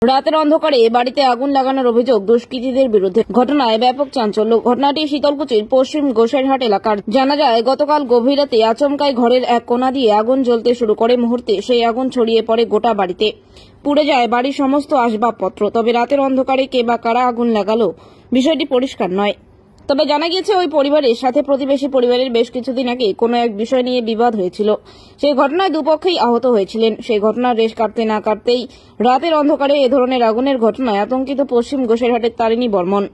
রাতের অন্ধকারে বাড়িতে আগুন লাগানোর অভিযোগ দুষ্কৃতীদের বিরুদ্ধে। ঘটনায় ব্যাপক চাঞ্চল্য। ঘটনাটি শীতলকুচির পশ্চিম গোসাইরহাট এলাকার। জানা যায়, গতকাল গভীর রাতে আচমকাই ঘরের এক কোণা দিয়ে আগুন জ্বলতে শুরু করে। মুহূর্তে সেই আগুন ছড়িয়ে পড়ে গোটা বাড়িতে। পুড়ে যায় বাড়ির সমস্ত আসবাবপত্র। তবে রাতের অন্ধকারে কে বা কারা আগুন লাগালো বিষয়টি পরিষ্কার নয়। তবে জানা গিয়েছে, ওই পরিবারের সাথে প্রতিবেশী পরিবারের বেশ কিছুদিন আগে কোনো এক বিষয় নিয়ে বিবাদ হয়েছিল। সেই ঘটনায় দুপক্ষেই আহত হয়েছিলেন। সেই ঘটনার রেশ কাটতে না কাটতেই রাতের অন্ধকারে এ ধরনের আগুনের ঘটনায় আতঙ্কিত পশ্চিম গোসাইরহাটের তারিণী বর্মন।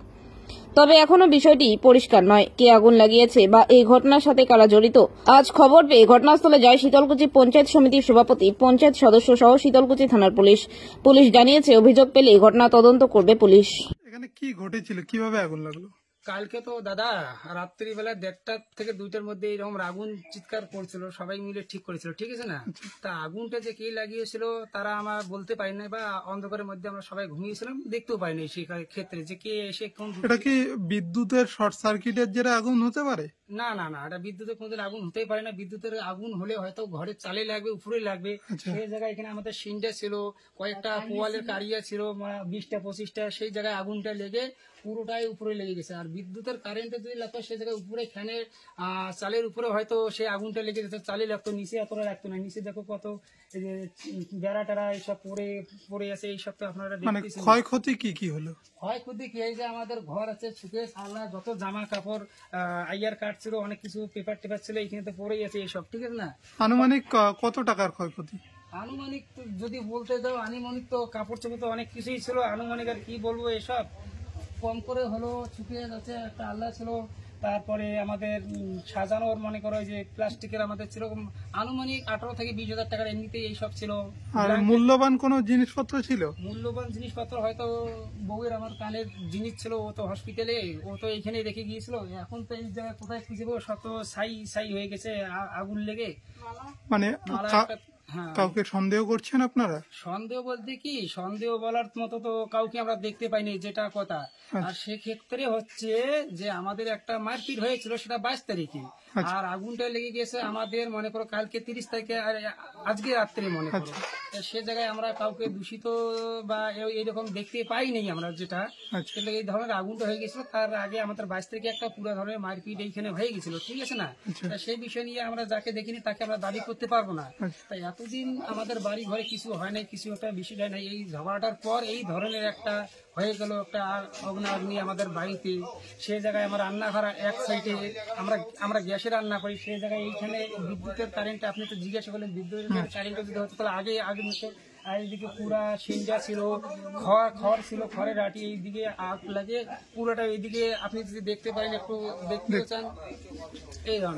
তবে এখনো বিষয়টি পরিষ্কার নয়, কে আগুন লাগিয়েছে বা এই ঘটনার সাথে কারা জড়িত। আজ খবর পেয়ে ঘটনাস্থলে যায় শীতলকুচি পঞ্চায়েত সমিতির সভাপতি, পঞ্চায়েত সদস্য সহ শীতলকুচি থানার পুলিশ। পুলিশ জানিয়েছে, অভিযোগ পেলে ঘটনা তদন্ত করবে পুলিশ। এখানে কি ঘটেছিল, কিভাবে আগুন লাগলো? কালকে তো দাদা রাত্রিবেলা 1:30 থেকে 2টার মধ্যে এরকম আগুন চিৎকার করছিল, সবাই মিলে ঠিক করেছিল, ঠিক আছে না? তা আগুনটা যে কে লাগিয়েছিল তারা আমরা বলতে পারি না, বা অন্ধকারের মধ্যে আমরা সবাই ঘুমিয়েছিলাম, দেখতেও পাইনি সেই ক্ষেত্রে যে কে এসে কোন। এটা কি বিদ্যুতের শর্ট সার্কিটের জেরে আগুন হতে পারে? না না না, এটা বিদ্যুতের কোনদিন আগুন হতেই পারে না। বিদ্যুতের আগুন হলে হয়তো ঘরের চালে লাগবে, উপরে লাগবে। সেই জায়গায় এখানে আমাদের সিনটা ছিল, কয়েকটা পোয়ালের কারিয়া ছিল, 20টা-25টা, সেই জায়গায় আগুনটা লেগে পুরোটাই উপরে লেগে গেছে। আর বিদ্যুতের কারেন্টে যদি লাগতো সেই জায়গায় উপরে ফ্যানের চালের উপরে হয়তো সেই আগুনটা লেগে যেত, চালে লাগতো, নিচে এতটা লাগতো না। নিচে দেখো কত বেড়া টেরা এইসব পড়ে আছে, এইসব তো আপনারা দেখতেছেন। ক্ষয়ক্ষতি কি হলো? ক্ষয়ক্ষতি কি, এই যে আমাদের ঘর আছে, সুখে আল্লাহ যত জামা কাপড়, আইয়ার কার্ড ছিল, অনেক কিছু পেপার টেপার ছিল, এখানে তো পড়েই আছে এইসব, ঠিক আছে না? আনুমানিক কত টাকার ক্ষয়ক্ষতি? আনুমানিক যদি বলতে যাও, আনুমানিক তো কাপড় চোপড় তো অনেক কিছুই ছিল, আনুমানিক আর কি বলবো, এসব কম করে হলো শুকিয়ে যাচ্ছে। একটা আল্লাহ ছিল, তারপরে আমাদের সাজানোর মনে করো যে প্লাস্টিকের আমাদের ছিল, আনুমানিক 18 থেকে 20,000 টাকার এমনিতেই এইসব ছিল। আর মূল্যবান কোনো জিনিসপত্র ছিল? মূল্যবান জিনিসপত্র হয়তো বউয়ের আমার কানের জিনিস ছিল, ও তো হসপিটালে, ও তো এইখানে রেখে গিয়েছিল। এখন তো এই জায়গায় কোথায় খুঁজবো, সব তো ছাই হয়ে গেছে আগুন লেগে। মানে কাউকে সন্দেহ করছেন আপনারা? সন্দেহ বলতে কি, সন্দেহ বলার মতো তো কাউকে আমরা দেখতে পাইনি, যেটা কথা। আর সেক্ষেত্রে হচ্ছে যে আমাদের একটা মারপিট হয়েছিল, সেটা 22 তারিখে। আর আগুনটা লেগে গেছে আমাদের মনে করো কালকে 30 তারিখে, আর আজকে রাত্রে মনে করো। সে জায়গায় আমরা কাউকে দূষিত বা এইরকম দেখতে পাইনি আমরা, যেটা কিন্তু এই ধরনের আগুনটা হয়ে গেছিল। তার আগে আমাদের 22 তারিখে একটা পুরো ধরনের মারপিট এইখানে হয়ে গেছিল, ঠিক আছে না? সেই বিষয় নিয়ে আমরা যাকে দেখিনি তাকে আমরা দাবি করতে পারবো না। তাই এতদিন আমাদের বাড়ি ঘরে কিছু হয় নাই, কিছু একটা বিষয় হয় নাই। এই ঝগড়াটার পর এই ধরনের একটা হয়ে গেল, একটা অগ্নি আমাদের বাড়িতে। সেই জায়গায় আমার রান্নাঘর এক সাইডে, আমরা গ্যাসে রান্না করি, সেই জায়গায় এইখানে বিদ্যুতের কারেন্টে, আপনি তো জিজ্ঞাসা করলেন বিদ্যুতের কারেন্টে যদি হতো তাহলে আগে মতো। আর এইদিকে পুরা সিনজা ছিল, খড় ছিল, খড়ের আটি, এইদিকে আগ লাগে পুরোটা। এইদিকে আপনি যদি দেখতে পারেন, একটু দেখতে চান।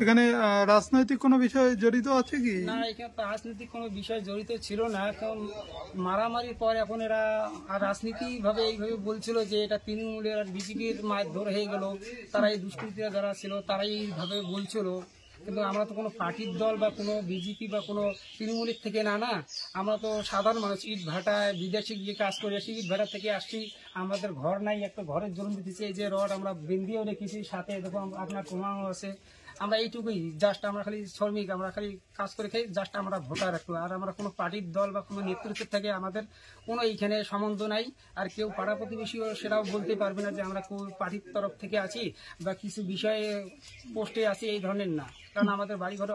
এখানে রাজনৈতিক কোনো বিষয় জড়িত আছে কি? না, এখানে রাজনৈতিক কোনো বিষয় জড়িত ছিল না। কারণ মারামারির পর এখন এরা রাজনীতি ভাবে এইভাবে বলছিল যে এটা তৃণমূলের আর বিজেপির মারধর হয়ে গেল, তারা এই দুষ্কৃতীরা যারা ছিল তারাই এইভাবে বলছিল। কিন্তু আমরা তো কোনো পার্টির দল বা কোনো বিজেপি বা কোনো তৃণমূলের থেকে না, আমরা তো সাধারণ মানুষ। ইট ভাটায় বিদেশে গিয়ে কাজ করে আসি, ইট ভাটা থেকে আসছি, আমাদের ঘর নাই, একটা ঘরের জন্য দিতেছি। এই যে রড আমরা বেঁধেও রেখেছি, সাথে দেখো আপনার প্রমাণও আছে। আমরা এইটুকুই, জাস্ট আমরা খালি শ্রমিক, আমরা খালি কাজ করে খাই, জাস্ট আমরা ভোটার একটু। আর আমরা কোনো পার্টির দল বা কোনো নেতৃত্বের থেকে আমাদের কোনো এইখানে সম্বন্ধ নাই। আর কেউ পাড়া প্রতিবেশীও সেটাও বলতে পারবে না যে আমরা কেউ পার্টির তরফ থেকে আছি বা কিছু বিষয়ে পোস্টে আছি, এই ধরনের না। কারণ আমাদের বাড়ি ঘর